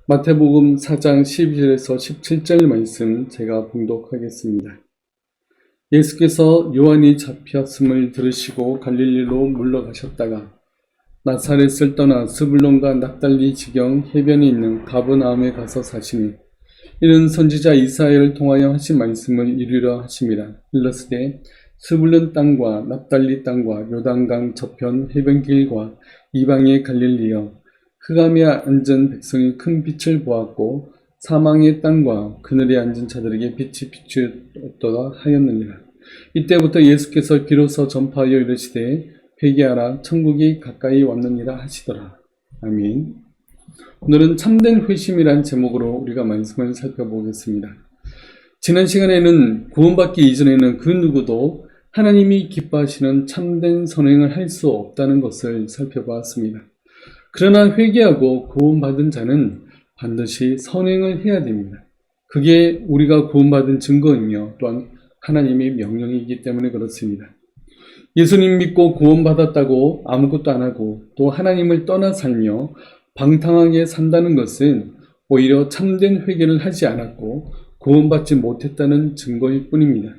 마태복음 4장 12절에서 17절 말씀 제가 봉독하겠습니다. 예수께서 요한이 잡혔음을 들으시고 갈릴리로 물러가셨다가 나사렛을 떠나 스불론과 납달리 지경 해변에 있는 가버나움에 가서 사시니 이는 선지자 이사야를 통하여 하신 말씀을 이루려 하심이라. 일러스되 스불론 땅과 납달리 땅과 요단강 저편 해변길과 이방의 갈릴리여, 흑암에 앉은 백성이 큰 빛을 보았고 사망의 땅과 그늘에 앉은 자들에게 빛이 비추었도다 하였느니라. 이때부터 예수께서 비로소 전파하여 이르시되 회개하라, 천국이 가까이 왔느니라 하시더라. 아멘. 오늘은 참된 회심이란 제목으로 우리가 말씀을 살펴보겠습니다. 지난 시간에는 구원받기 이전에는 그 누구도 하나님이 기뻐하시는 참된 선행을 할 수 없다는 것을 살펴보았습니다. 그러나 회개하고 구원받은 자는 반드시 선행을 해야 됩니다. 그게 우리가 구원받은 증거이며 또한 하나님의 명령이기 때문에 그렇습니다. 예수님 믿고 구원받았다고 아무것도 안 하고 또 하나님을 떠나 살며 방탕하게 산다는 것은 오히려 참된 회개를 하지 않았고 구원받지 못했다는 증거일 뿐입니다.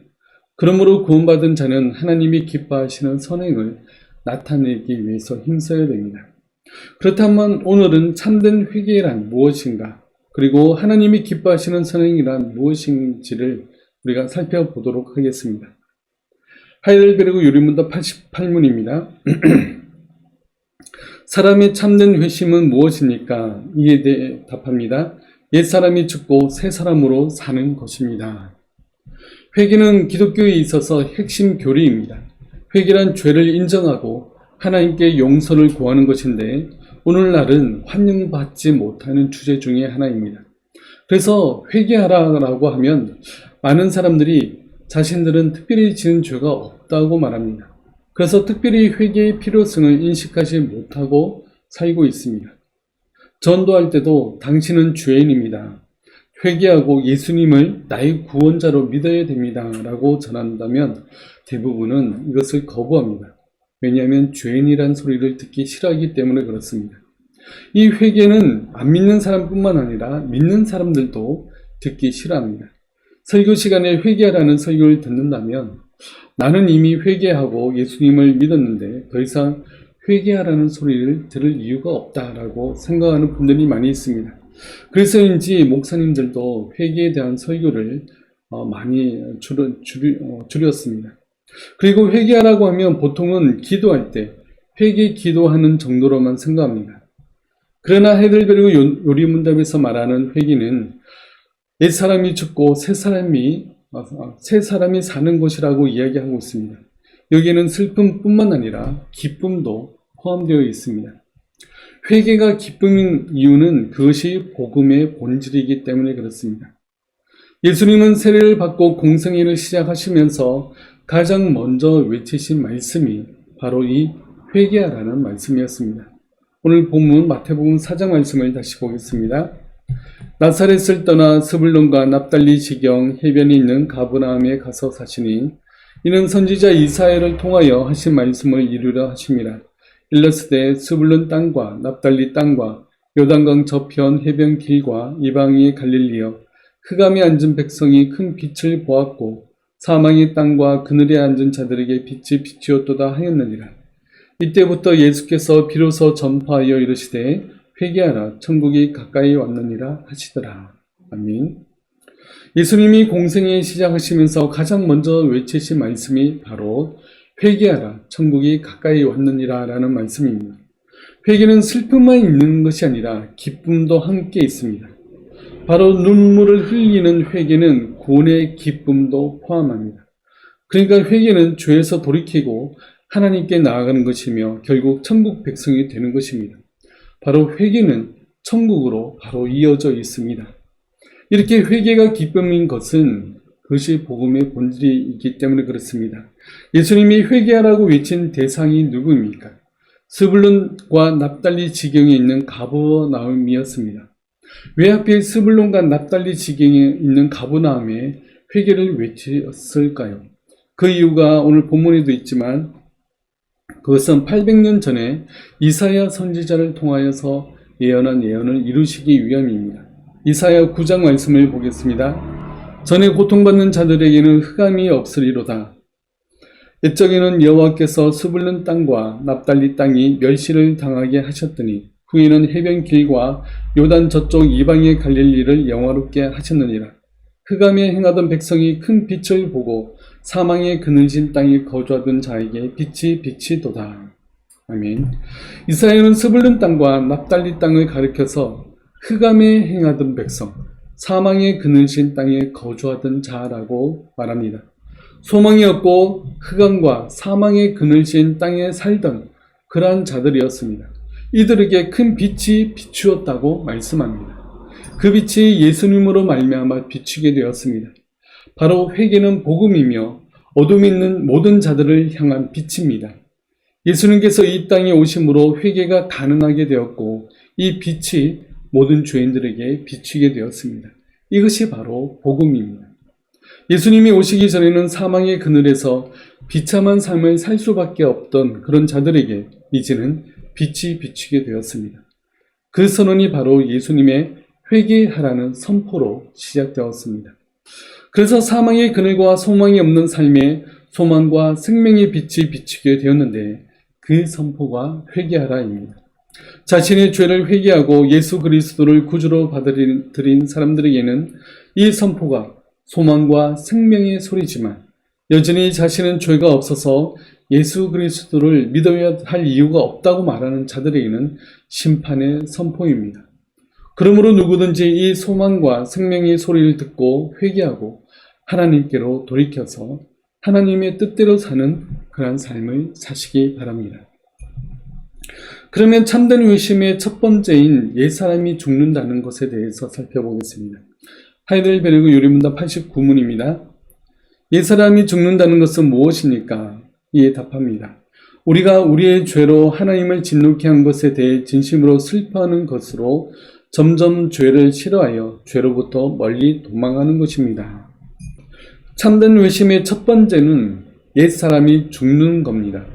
그러므로 구원받은 자는 하나님이 기뻐하시는 선행을 나타내기 위해서 힘써야 됩니다. 그렇다면 오늘은 참된 회개란 무엇인가, 그리고 하나님이 기뻐하시는 선행이란 무엇인지를 우리가 살펴보도록 하겠습니다. 하이델베르그 유리문답 88문입니다. 사람의 참된 회심은 무엇입니까? 이에 대해 답합니다. 옛사람이 죽고 새 사람으로 사는 것입니다. 회개는 기독교에 있어서 핵심 교리입니다. 회개란 죄를 인정하고 하나님께 용서를 구하는 것인데 오늘날은 환영받지 못하는 주제 중에 하나입니다. 그래서 회개하라고 하면 많은 사람들이 자신들은 특별히 지은 죄가 없다고 말합니다. 그래서 특별히 회개의 필요성을 인식하지 못하고 살고 있습니다. 전도할 때도 당신은 죄인입니다. 회개하고 예수님을 나의 구원자로 믿어야 됩니다 라고 전한다면 대부분은 이것을 거부합니다. 왜냐하면 죄인이란 소리를 듣기 싫어하기 때문에 그렇습니다. 이 회개는 안 믿는 사람뿐만 아니라 믿는 사람들도 듣기 싫어합니다. 설교 시간에 회개하라는 설교를 듣는다면 나는 이미 회개하고 예수님을 믿었는데 더 이상 회개하라는 소리를 들을 이유가 없다라고 생각하는 분들이 많이 있습니다. 그래서인지 목사님들도 회개에 대한 설교를 많이 줄였습니다. 그리고 회개하라고 하면 보통은 기도할 때 회개 기도하는 정도로만 생각합니다. 그러나 하이델베르그 요리문답에서 말하는 회개는 옛사람이 죽고 새 사람이 사는 것이라고 이야기하고 있습니다. 여기에는 슬픔뿐만 아니라 기쁨도 포함되어 있습니다. 회개가 기쁨인 이유는 그것이 복음의 본질이기 때문에 그렇습니다. 예수님은 세례를 받고 공생애를 시작하시면서 가장 먼저 외치신 말씀이 바로 이 회개하라는 말씀이었습니다. 오늘 본문 마태복음 4장 말씀을 다시 보겠습니다. 나사렛을 떠나 스불론과 납달리 지경 해변에 있는 가버나움에 가서 사시니 이는 선지자 이사야를 통하여 하신 말씀을 이루려 하심이라. 일러스되 스불론 땅과 납달리 땅과 요단강 저편 해변 길과 이방의 갈릴리여, 흑암에 앉은 백성이 큰 빛을 보았고 사망의 땅과 그늘에 앉은 자들에게 빛이 비추었도다 하였느니라. 이때부터 예수께서 비로소 전파하여 이르시되 회개하라, 천국이 가까이 왔느니라 하시더라. 아멘. 예수님이 공생애 시작하시면서 가장 먼저 외치신 말씀이 바로 회개하라, 천국이 가까이 왔느니라 라는 말씀입니다. 회개는 슬픔만 있는 것이 아니라 기쁨도 함께 있습니다. 바로 눈물을 흘리는 회개는 구원의 기쁨도 포함합니다. 그러니까 회개는 죄에서 돌이키고 하나님께 나아가는 것이며 결국 천국 백성이 되는 것입니다. 바로 회개는 천국으로 바로 이어져 있습니다. 이렇게 회개가 기쁨인 것은 그것이 복음의 본질이기 때문에 그렇습니다. 예수님이 회개하라고 외친 대상이 누구입니까? 스불론과 납달리 지경에 있는 가버나움이었습니다. 왜 하필 스불론과 납달리 지경에 있는 가버나움에 회개를 외쳤을까요? 그 이유가 오늘 본문에도 있지만 그것은 800년 전에 이사야 선지자를 통하여서 예언한 예언을 이루시기 위함입니다. 이사야 9장 말씀을 보겠습니다. 전에 고통받는 자들에게는 흑암이 없으리로다. 옛적에는 여호와께서 스불룬 땅과 납달리 땅이 멸시를 당하게 하셨더니 후에는 해변길과 요단 저쪽 이방에 갈릴 일을 영화롭게 하셨느니라. 흑암에 행하던 백성이 큰 빛을 보고 사망의 그늘진 땅에 거주하던 자에게 빛이 비치도다. 아멘. 이사야는 스불룬 땅과 납달리 땅을 가리켜서 흑암에 행하던 백성, 사망의 그늘진 땅에 거주하던 자라고 말합니다. 소망이 없고 흑암과 사망의 그늘진 땅에 살던 그러한 자들이었습니다. 이들에게 큰 빛이 비추었다고 말씀합니다. 그 빛이 예수님으로 말미암아 비추게 되었습니다. 바로 회개는 복음이며 어둠이 있는 모든 자들을 향한 빛입니다. 예수님께서 이 땅에 오심으로 회개가 가능하게 되었고 이 빛이 모든 죄인들에게 비추게 되었습니다. 이것이 바로 복음입니다. 예수님이 오시기 전에는 사망의 그늘에서 비참한 삶을 살 수밖에 없던 그런 자들에게 이제는 빛이 비추게 되었습니다. 그 선언이 바로 예수님의 회개하라는 선포로 시작되었습니다. 그래서 사망의 그늘과 소망이 없는 삶에 소망과 생명의 빛이 비추게 되었는데 그 선포가 회개하라입니다. 자신의 죄를 회개하고 예수 그리스도를 구주로 받아들인 사람들에게는 이 선포가 소망과 생명의 소리지만 여전히 자신은 죄가 없어서 예수 그리스도를 믿어야 할 이유가 없다고 말하는 자들에게는 심판의 선포입니다. 그러므로 누구든지 이 소망과 생명의 소리를 듣고 회개하고 하나님께로 돌이켜서 하나님의 뜻대로 사는 그러한 삶을 사시기 바랍니다. 그러면 참된 회심의 첫 번째인 옛사람이 죽는다는 것에 대해서 살펴보겠습니다. 하이델베르그 요리문답 89문입니다. 옛사람이 죽는다는 것은 무엇입니까? 이에 답합니다. 우리가 우리의 죄로 하나님을 진노케 한 것에 대해 진심으로 슬퍼하는 것으로 점점 죄를 싫어하여 죄로부터 멀리 도망하는 것입니다. 참된 회심의 첫 번째는 옛사람이 죽는 겁니다.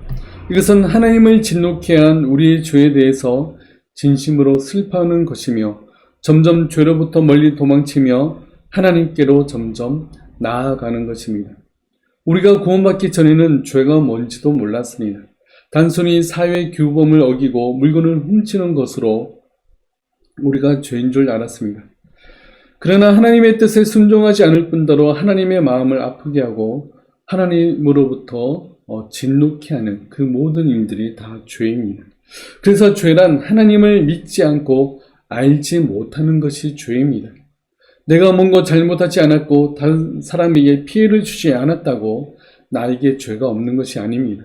이것은 하나님을 진노케 한 우리의 죄에 대해서 진심으로 슬퍼하는 것이며 점점 죄로부터 멀리 도망치며 하나님께로 점점 나아가는 것입니다. 우리가 구원받기 전에는 죄가 뭔지도 몰랐습니다. 단순히 사회 규범을 어기고 물건을 훔치는 것으로 우리가 죄인 줄 알았습니다. 그러나 하나님의 뜻에 순종하지 않을 뿐더러 하나님의 마음을 아프게 하고 하나님으로부터 진노케 하는 그 모든 일들이 다 죄입니다. 그래서 죄란 하나님을 믿지 않고 알지 못하는 것이 죄입니다. 내가 뭔가 잘못하지 않았고 다른 사람에게 피해를 주지 않았다고 나에게 죄가 없는 것이 아닙니다.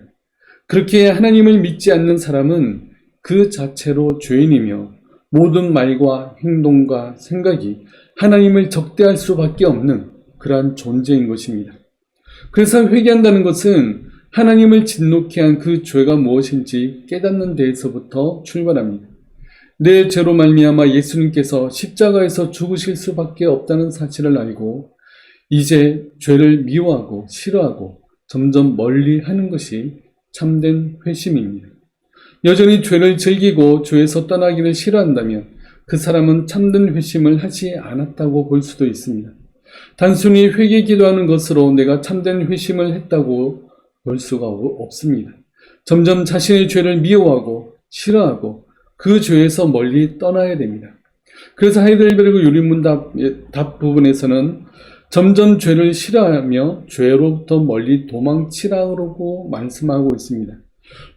그렇게 하나님을 믿지 않는 사람은 그 자체로 죄인이며 모든 말과 행동과 생각이 하나님을 적대할 수밖에 없는 그러한 존재인 것입니다. 그래서 회개한다는 것은 하나님을 진노케 한 그 죄가 무엇인지 깨닫는 데에서부터 출발합니다. 내 죄로 말미암아 예수님께서 십자가에서 죽으실 수밖에 없다는 사실을 알고 이제 죄를 미워하고 싫어하고 점점 멀리 하는 것이 참된 회심입니다. 여전히 죄를 즐기고 죄에서 떠나기를 싫어한다면 그 사람은 참된 회심을 하지 않았다고 볼 수도 있습니다. 단순히 회개 기도하는 것으로 내가 참된 회심을 했다고 볼 수가 없습니다. 점점 자신의 죄를 미워하고 싫어하고 그 죄에서 멀리 떠나야 됩니다. 그래서 하이델베르그 요리문답 부분에서는 점점 죄를 싫어하며 죄로부터 멀리 도망치라고 말씀하고 있습니다.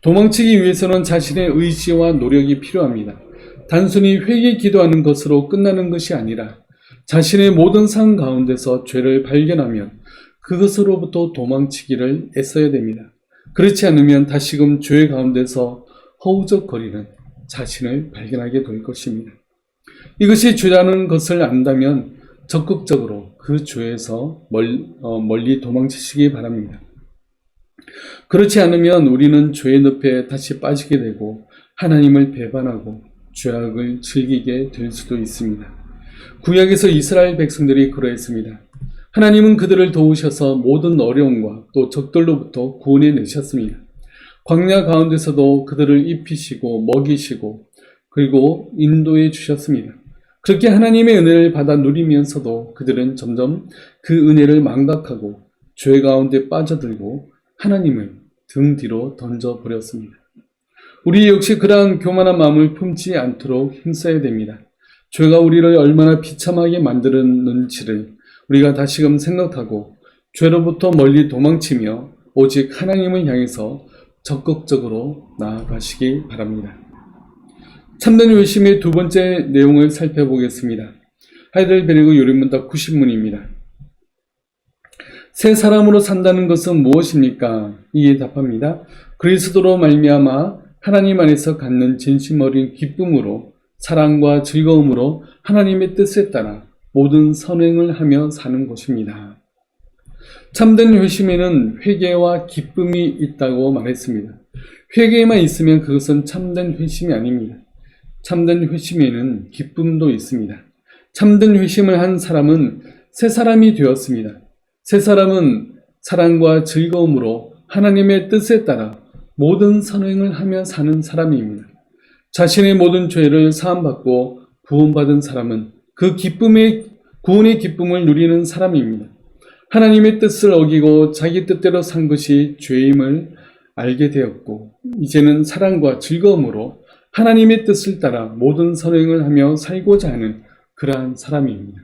도망치기 위해서는 자신의 의지와 노력이 필요합니다. 단순히 회개 기도하는 것으로 끝나는 것이 아니라 자신의 모든 삶 가운데서 죄를 발견하면 그것으로부터 도망치기를 애써야 됩니다. 그렇지 않으면 다시금 죄 가운데서 허우적거리는 자신을 발견하게 될 것입니다. 이것이 죄라는 것을 안다면 적극적으로 그 죄에서 멀리 도망치시기 바랍니다. 그렇지 않으면 우리는 죄의 늪에 다시 빠지게 되고 하나님을 배반하고 죄악을 즐기게 될 수도 있습니다. 구약에서 이스라엘 백성들이 그러했습니다. 하나님은 그들을 도우셔서 모든 어려움과 또 적들로부터 구원해 내셨습니다. 광야 가운데서도 그들을 입히시고 먹이시고 그리고 인도해 주셨습니다. 그렇게 하나님의 은혜를 받아 누리면서도 그들은 점점 그 은혜를 망각하고 죄 가운데 빠져들고 하나님을 등 뒤로 던져버렸습니다. 우리 역시 그러한 교만한 마음을 품지 않도록 힘써야 됩니다. 죄가 우리를 얼마나 비참하게 만드는지를 우리가 다시금 생각하고 죄로부터 멀리 도망치며 오직 하나님을 향해서 적극적으로 나아가시기 바랍니다. 참된 회심의 두 번째 내용을 살펴보겠습니다. 하이델베르그 요리문답 90문입니다. 새 사람으로 산다는 것은 무엇입니까? 이에 답합니다. 그리스도로 말미암아 하나님 안에서 갖는 진심 어린 기쁨으로 사랑과 즐거움으로 하나님의 뜻에 따라 모든 선행을 하며 사는 것입니다. 참된 회심에는 회개와 기쁨이 있다고 말했습니다. 회개만 있으면 그것은 참된 회심이 아닙니다. 참된 회심에는 기쁨도 있습니다. 참된 회심을 한 사람은 새 사람이 되었습니다. 새 사람은 사랑과 즐거움으로 하나님의 뜻에 따라 모든 선행을 하며 사는 사람입니다. 자신의 모든 죄를 사함받고 구원받은 사람은 그 구원의 기쁨을 누리는 사람입니다. 하나님의 뜻을 어기고 자기 뜻대로 산 것이 죄임을 알게 되었고 이제는 사랑과 즐거움으로 하나님의 뜻을 따라 모든 선행을 하며 살고자 하는 그러한 사람입니다.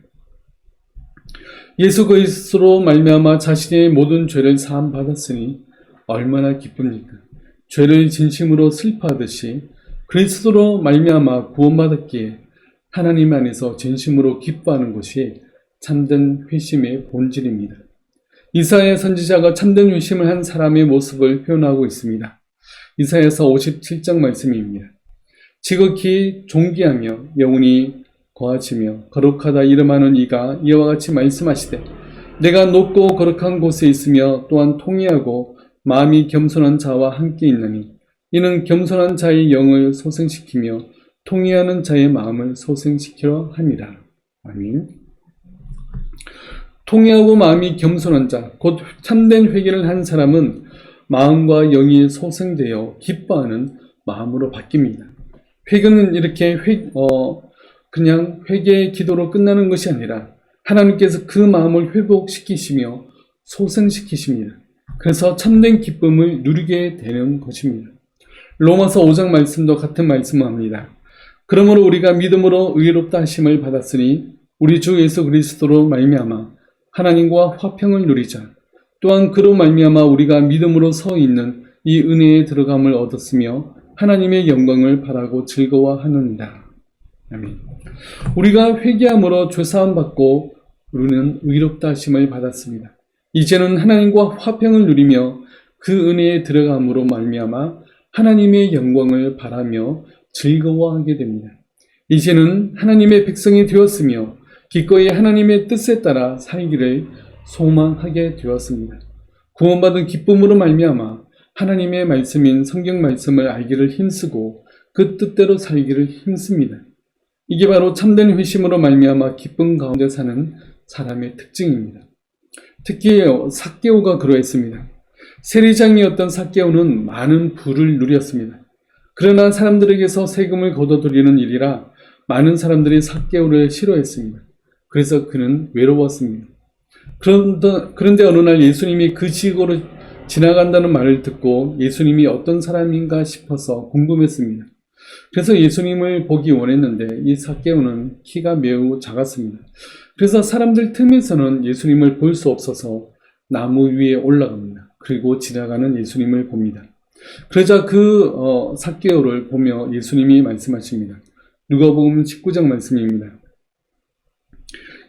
예수 그리스도로 말미암아 자신의 모든 죄를 사함 받았으니 얼마나 기쁩니까? 죄를 진심으로 슬퍼하듯이 그리스도로 말미암아 구원받았기에 하나님 안에서 진심으로 기뻐하는 것이 참된 회심의 본질입니다. 이사야 선지자가 참된 회심을 한 사람의 모습을 표현하고 있습니다. 이사야서 57장 말씀입니다. 지극히 존귀하며 영원히 거하시며 거룩하다 이름하는 이가 이와 같이 말씀하시되 내가 높고 거룩한 곳에 있으며 또한 통회하고 마음이 겸손한 자와 함께 있나니 이는 겸손한 자의 영을 소생시키며 통회하는 자의 마음을 소생시키려 함이라. 아멘. 통회하고 마음이 겸손한 자, 곧 참된 회개를 한 사람은 마음과 영이 소생되어 기뻐하는 마음으로 바뀝니다. 회개는 이렇게 그냥 회개의 기도로 끝나는 것이 아니라 하나님께서 그 마음을 회복시키시며 소생시키십니다. 그래서 참된 기쁨을 누리게 되는 것입니다. 로마서 5장 말씀도 같은 말씀을 합니다. 그러므로 우리가 믿음으로 의롭다 하심을 받았으니 우리 주 예수 그리스도로 말미암아 하나님과 화평을 누리자. 또한 그로 말미암아 우리가 믿음으로 서 있는 이 은혜에 들어감을 얻었으며 하나님의 영광을 바라고 즐거워하느니라. 아멘. 우리가 회개함으로 죄사함 받고 우리는 의롭다 하심을 받았습니다. 이제는 하나님과 화평을 누리며 그 은혜에 들어감으로 말미암아 하나님의 영광을 바라며 즐거워하게 됩니다. 이제는 하나님의 백성이 되었으며 기꺼이 하나님의 뜻에 따라 살기를 소망하게 되었습니다. 구원받은 기쁨으로 말미암아 하나님의 말씀인 성경 말씀을 알기를 힘쓰고 그 뜻대로 살기를 힘씁니다. 이게 바로 참된 회심으로 말미암아 기쁨 가운데 사는 사람의 특징입니다. 특히 삭개오가 그러했습니다. 세리장이었던 삭개오는 많은 부를 누렸습니다. 그러나 사람들에게서 세금을 걷어들이는 일이라 많은 사람들이 삭개오를 싫어했습니다. 그래서 그는 외로웠습니다. 그런데 어느 날 예수님이 그 지역으로 지나간다는 말을 듣고 예수님이 어떤 사람인가 싶어서 궁금했습니다. 그래서 예수님을 보기 원했는데 이 삭개오는 키가 매우 작았습니다. 그래서 사람들 틈에서는 예수님을 볼 수 없어서 나무 위에 올라갑니다. 그리고 지나가는 예수님을 봅니다. 그러자 그 삭개오를 보며 예수님이 말씀하십니다. 누가복음 19장 말씀입니다.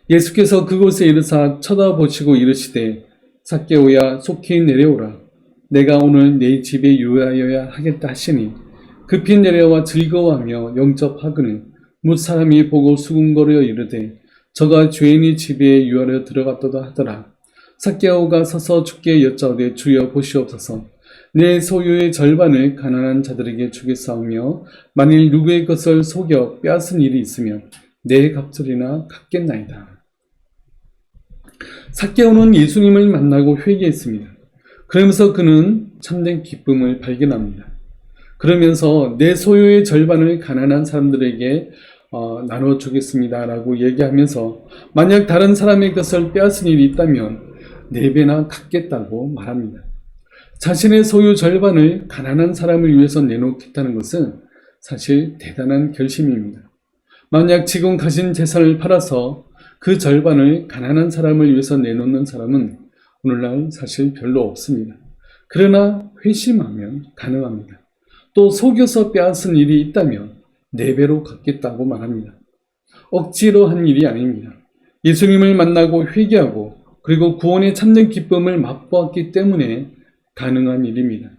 예수께서 그곳에 이르사 쳐다보시고 이르시되 삭개오야 속히 내려오라. 내가 오늘 네 집에 유하여야 하겠다 하시니 급히 내려와 즐거워하며 영접하거늘 뭇 사람이 보고 수군거려 이르되 저가 죄인이 집에 유하려 들어갔도다 하더라. 삭개오가 서서 주께 여짜오되 주여 보시옵소서. 내 소유의 절반을 가난한 자들에게 주겠사오며 만일 누구의 것을 속여 빼앗은 일이 있으면 내 값절이나 갚겠나이다. 삭개오는 예수님을 만나고 회개했습니다. 그러면서 그는 참된 기쁨을 발견합니다. 그러면서 내 소유의 절반을 가난한 사람들에게 나눠주겠습니다 라고 얘기하면서 만약 다른 사람의 것을 빼앗은 일이 있다면 4배나 갚겠다고 말합니다. 자신의 소유 절반을 가난한 사람을 위해서 내놓겠다는 것은 사실 대단한 결심입니다. 만약 지금 가진 재산을 팔아서 그 절반을 가난한 사람을 위해서 내놓는 사람은 오늘날 사실 별로 없습니다. 그러나 회심하면 가능합니다. 또 속여서 빼앗은 일이 있다면 4배로 갚겠다고 말합니다. 억지로 한 일이 아닙니다. 예수님을 만나고 회개하고 그리고 구원의 참된 기쁨을 맛보았기 때문에 가능한 일입니다.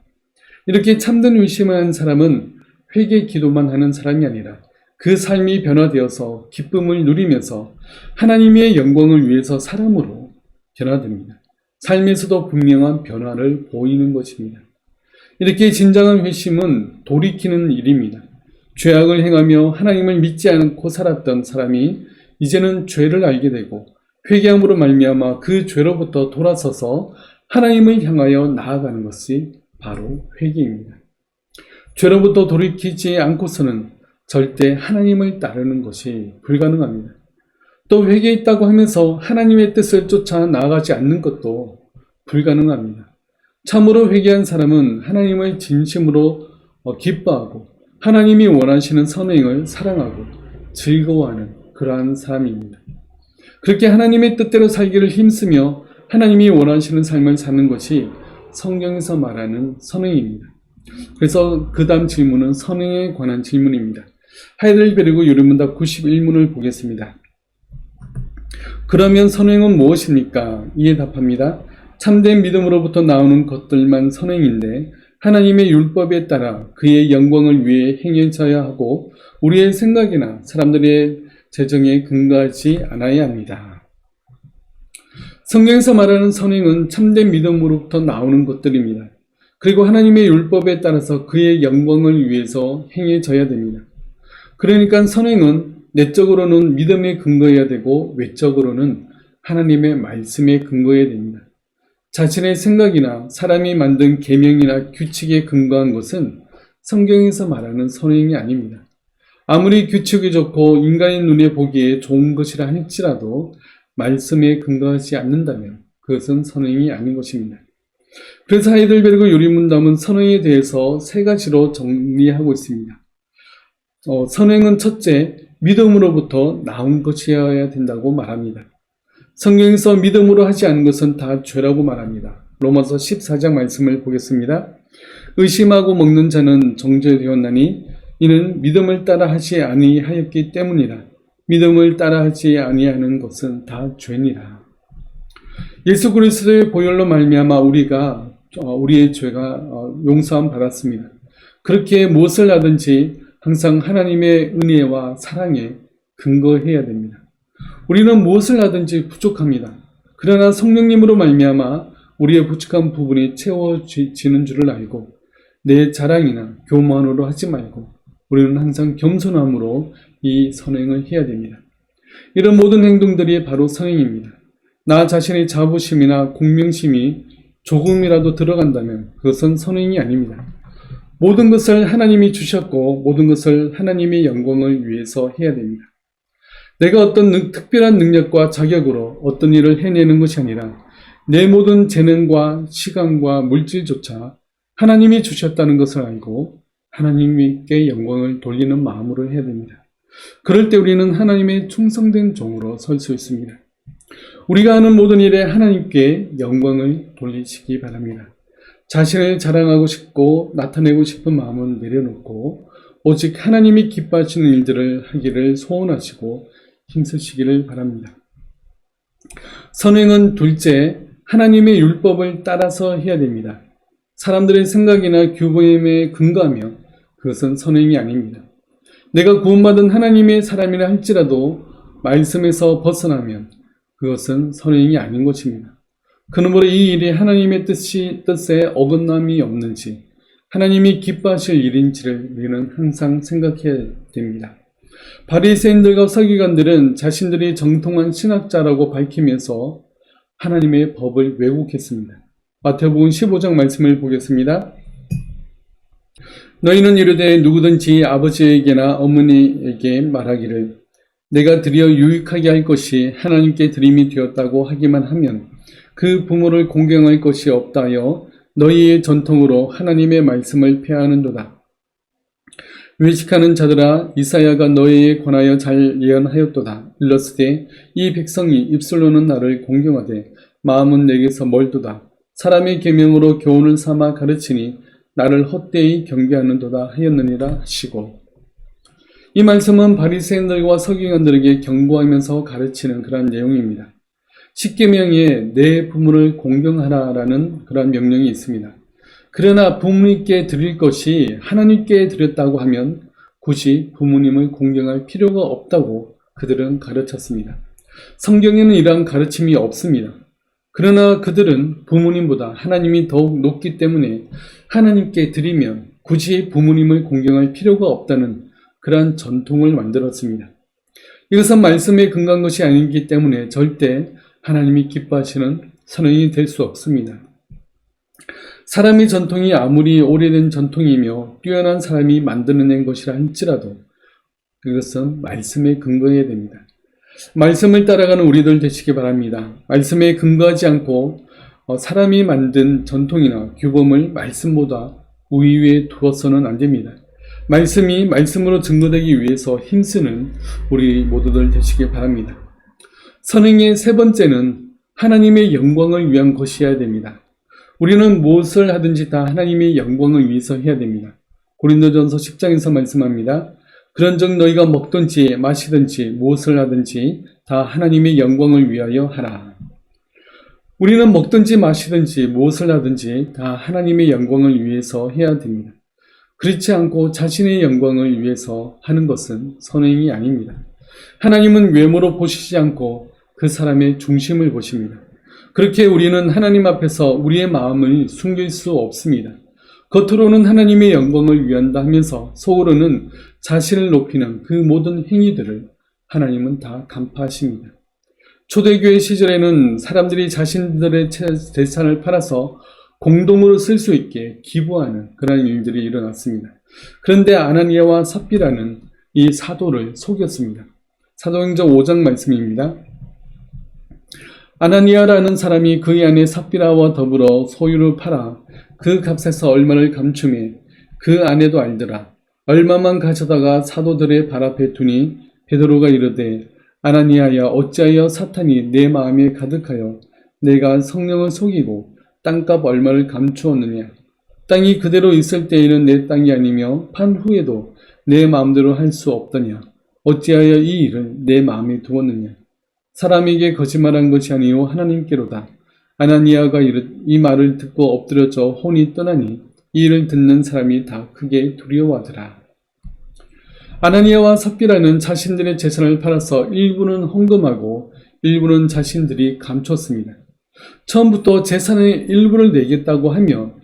이렇게 참된 회심을 한 사람은 회개 기도만 하는 사람이 아니라 그 삶이 변화되어서 기쁨을 누리면서 하나님의 영광을 위해서 사람으로 변화됩니다. 삶에서도 분명한 변화를 보이는 것입니다. 이렇게 진정한 회심은 돌이키는 일입니다. 죄악을 행하며 하나님을 믿지 않고 살았던 사람이 이제는 죄를 알게 되고 회개함으로 말미암아 그 죄로부터 돌아서서 하나님을 향하여 나아가는 것이 바로 회개입니다. 죄로부터 돌이키지 않고서는 절대 하나님을 따르는 것이 불가능합니다. 또 회개했다고 하면서 하나님의 뜻을 쫓아 나아가지 않는 것도 불가능합니다. 참으로 회개한 사람은 하나님을 진심으로 기뻐하고 하나님이 원하시는 선행을 사랑하고 즐거워하는 그러한 사람입니다. 그렇게 하나님의 뜻대로 살기를 힘쓰며 하나님이 원하시는 삶을 사는 것이 성경에서 말하는 선행입니다. 그래서 그 다음 질문은 선행에 관한 질문입니다. 하이델베르그 유리문답 91문을 보겠습니다. 그러면 선행은 무엇입니까? 이에 답합니다. 참된 믿음으로부터 나오는 것들만 선행인데 하나님의 율법에 따라 그의 영광을 위해 행해져야 하고 우리의 생각이나 사람들의 재정에 근거하지 않아야 합니다. 성경에서 말하는 선행은 참된 믿음으로부터 나오는 것들입니다. 그리고 하나님의 율법에 따라서 그의 영광을 위해서 행해져야 됩니다. 그러니까 선행은 내적으로는 믿음에 근거해야 되고 외적으로는 하나님의 말씀에 근거해야 됩니다. 자신의 생각이나 사람이 만든 계명이나 규칙에 근거한 것은 성경에서 말하는 선행이 아닙니다. 아무리 규칙이 좋고 인간의 눈에 보기에 좋은 것이라 할지라도 말씀에 근거하지 않는다면 그것은 선행이 아닌 것입니다. 그래서 하이델베르그 요리문담은 선행에 대해서 3가지로 정리하고 있습니다. 선행은 첫째, 믿음으로부터 나온 것이어야 된다고 말합니다. 성경에서 믿음으로 하지 않은 것은 다 죄라고 말합니다. 로마서 14장 말씀을 보겠습니다. 의심하고 먹는 자는 정죄되었나니 이는 믿음을 따라 하지 아니하였기 때문이라. 믿음을 따라 하지 아니하는 것은 다 죄니라. 예수 그리스도의 보혈로 말미암아 우리의 죄가 용서함 받았습니다. 그렇게 무엇을 하든지 항상 하나님의 은혜와 사랑에 근거해야 됩니다. 우리는 무엇을 하든지 부족합니다. 그러나 성령님으로 말미암아 우리의 부족한 부분이 채워지는 줄을 알고 내 자랑이나 교만으로 하지 말고 우리는 항상 겸손함으로 이 선행을 해야 됩니다. 이런 모든 행동들이 바로 선행입니다. 나 자신의 자부심이나 공명심이 조금이라도 들어간다면 그것은 선행이 아닙니다. 모든 것을 하나님이 주셨고 모든 것을 하나님의 영광을 위해서 해야 됩니다. 내가 어떤 특별한 능력과 자격으로 어떤 일을 해내는 것이 아니라 내 모든 재능과 시간과 물질조차 하나님이 주셨다는 것을 알고 하나님께 영광을 돌리는 마음으로 해야 됩니다. 그럴 때 우리는 하나님의 충성된 종으로 설 수 있습니다. 우리가 하는 모든 일에 하나님께 영광을 돌리시기 바랍니다. 자신을 자랑하고 싶고 나타내고 싶은 마음은 내려놓고 오직 하나님이 기뻐하시는 일들을 하기를 소원하시고 힘쓰시기를 바랍니다. 선행은 둘째, 하나님의 율법을 따라서 해야 됩니다. 사람들의 생각이나 규범에 근거하며 그것은 선행이 아닙니다. 내가 구원받은 하나님의 사람이라 할지라도 말씀에서 벗어나면 그것은 선행이 아닌 것입니다. 그러므로 이 일이 하나님의 뜻에 어긋남이 없는지 하나님이 기뻐하실 일인지를 우리는 항상 생각해야 됩니다. 바리새인들과 서기관들은 자신들이 정통한 신학자라고 밝히면서 하나님의 법을 왜곡했습니다. 마태복음 15장 말씀을 보겠습니다. 너희는 이르되 누구든지 아버지에게나 어머니에게 말하기를 내가 드려 유익하게 할 것이 하나님께 드림이 되었다고 하기만 하면 그 부모를 공경할 것이 없다 하여 너희의 전통으로 하나님의 말씀을 폐하는도다. 외식하는 자들아, 이사야가 너희에 관하여 잘 예언하였도다. 일렀으되 이 백성이 입술로는 나를 공경하되 마음은 내게서 멀도다. 사람의 계명으로 교훈을 삼아 가르치니 나를 헛되이 경배하는도다 하였느니라 하시고, 이 말씀은 바리새인들과 서기관들에게 경고하면서 가르치는 그러한 내용입니다. 십계명에 내 부모를 공경하라라는 그러한 명령이 있습니다. 그러나 부모님께 드릴 것이 하나님께 드렸다고 하면 굳이 부모님을 공경할 필요가 없다고 그들은 가르쳤습니다. 성경에는 이러한 가르침이 없습니다. 그러나 그들은 부모님보다 하나님이 더욱 높기 때문에 하나님께 드리면 굳이 부모님을 공경할 필요가 없다는 그러한 전통을 만들었습니다. 이것은 말씀에 근거한 것이 아니기 때문에 절대 하나님이 기뻐하시는 선언이 될 수 없습니다. 사람의 전통이 아무리 오래된 전통이며 뛰어난 사람이 만들어낸 것이라 할지라도 그것은 말씀에 근거해야 됩니다. 말씀을 따라가는 우리들 되시기 바랍니다. 말씀에 근거하지 않고 사람이 만든 전통이나 규범을 말씀보다 우위에 두어서는 안 됩니다. 말씀이 말씀으로 증거되기 위해서 힘쓰는 우리 모두들 되시기 바랍니다. 선행의 세 번째는 하나님의 영광을 위한 것이어야 됩니다. 우리는 무엇을 하든지 다 하나님의 영광을 위해서 해야 됩니다. 고린도전서 10장에서 말씀합니다. 그런즉 너희가 먹든지 마시든지 무엇을 하든지 다 하나님의 영광을 위하여 하라. 우리는 먹든지 마시든지 무엇을 하든지 다 하나님의 영광을 위해서 해야 됩니다. 그렇지 않고 자신의 영광을 위해서 하는 것은 선행이 아닙니다. 하나님은 외모로 보시지 않고 그 사람의 중심을 보십니다. 그렇게 우리는 하나님 앞에서 우리의 마음을 숨길 수 없습니다. 겉으로는 하나님의 영광을 위한다 하면서 속으로는 자신을 높이는 그 모든 행위들을 하나님은 다 간파하십니다. 초대교회 시절에는 사람들이 자신들의 재산을 팔아서 공동으로 쓸 수 있게 기부하는 그런 일들이 일어났습니다. 그런데 아나니아와 삽비라는 이 사도를 속였습니다. 사도행전 5장 말씀입니다. 아나니아라는 사람이 그의 아내 삽비라와 더불어 소유를 팔아 그 값에서 얼마를 감추매 그 아내도 알더라. 얼마만 가져다가 사도들의 발 앞에 두니 베드로가 이르되 아나니아야, 어찌하여 사탄이 내 마음에 가득하여 내가 성령을 속이고 땅값 얼마를 감추었느냐. 땅이 그대로 있을 때에는 내 땅이 아니며 판 후에도 내 마음대로 할 수 없더냐. 어찌하여 이 일을 내 마음에 두었느냐. 사람에게 거짓말한 것이 아니요 하나님께로다. 아나니아가 이 말을 듣고 엎드려져 혼이 떠나니 이 일을 듣는 사람이 다 크게 두려워하더라. 아나니아와 삽비라는 자신들의 재산을 팔아서 일부는 헌금하고 일부는 자신들이 감췄습니다. 처음부터 재산의 일부를 내겠다고 하면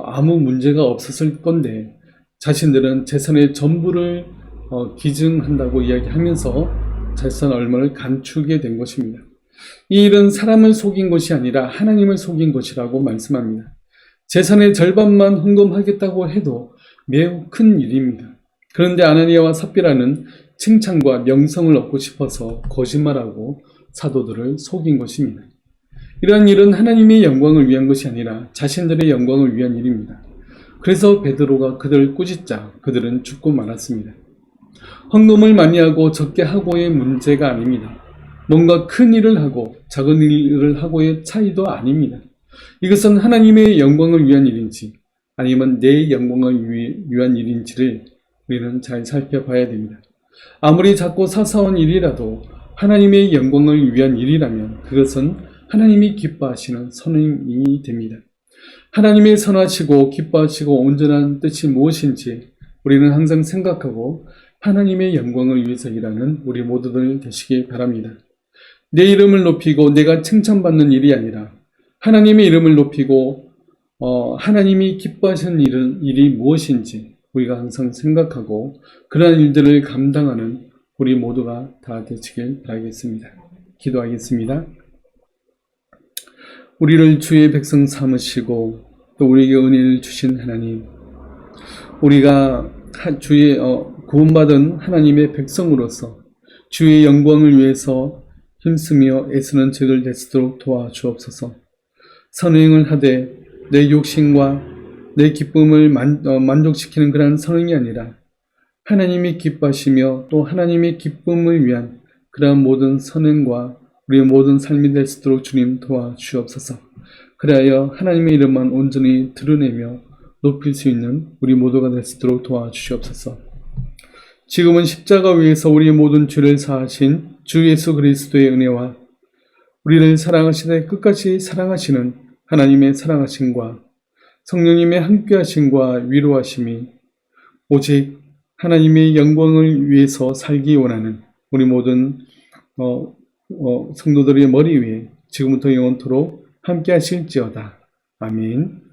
아무 문제가 없었을 건데 자신들은 재산의 전부를 기증한다고 이야기하면서 재산 얼마를 감추게 된 것입니다. 이 일은 사람을 속인 것이 아니라 하나님을 속인 것이라고 말씀합니다. 재산의 절반만 헌금하겠다고 해도 매우 큰 일입니다. 그런데 아나니아와 삽비라는 칭찬과 명성을 얻고 싶어서 거짓말하고 사도들을 속인 것입니다. 이러한 일은 하나님의 영광을 위한 것이 아니라 자신들의 영광을 위한 일입니다. 그래서 베드로가 그들을 꾸짖자 그들은 죽고 말았습니다. 헌금을 많이 하고 적게 하고의 문제가 아닙니다. 뭔가 큰 일을 하고 작은 일을 하고의 차이도 아닙니다. 이것은 하나님의 영광을 위한 일인지 아니면 내 영광을 위한 일인지를 우리는 잘 살펴봐야 됩니다. 아무리 작고 사소한 일이라도 하나님의 영광을 위한 일이라면 그것은 하나님이 기뻐하시는 선행이 됩니다. 하나님의 선하시고 기뻐하시고 온전한 뜻이 무엇인지 우리는 항상 생각하고 하나님의 영광을 위해서 일하는 우리 모두들 되시기 바랍니다. 내 이름을 높이고 내가 칭찬받는 일이 아니라 하나님의 이름을 높이고 하나님이 기뻐하시는 일이 무엇인지 우리가 항상 생각하고 그러한 일들을 감당하는 우리 모두가 다 되시길 바라겠습니다. 기도하겠습니다. 우리를 주의 백성 삼으시고 또 우리에게 은혜를 주신 하나님, 우리가 주의 구원받은 하나님의 백성으로서 주의 영광을 위해서 힘쓰며 애쓰는 저희들 되시도록 도와주옵소서. 선행을 하되 내 욕심과 내 기쁨을 만족시키는 그러한 선행이 아니라 하나님이 기뻐하시며 또 하나님의 기쁨을 위한 그러한 모든 선행과 우리의 모든 삶이 될 수 있도록 주님 도와주옵소서. 그리하여 하나님의 이름만 온전히 드러내며 높일 수 있는 우리 모두가 될 수 있도록 도와주시옵소서. 지금은 십자가 위에서 우리의 모든 죄를 사하신 주 예수 그리스도의 은혜와 우리를 사랑하시되 끝까지 사랑하시는 하나님의 사랑하심과 성령님의 함께하심과 위로하심이 오직 하나님의 영광을 위해서 살기 원하는 우리 모든 성도들의 머리 위에 지금부터 영원토록 함께하실지어다. 아멘.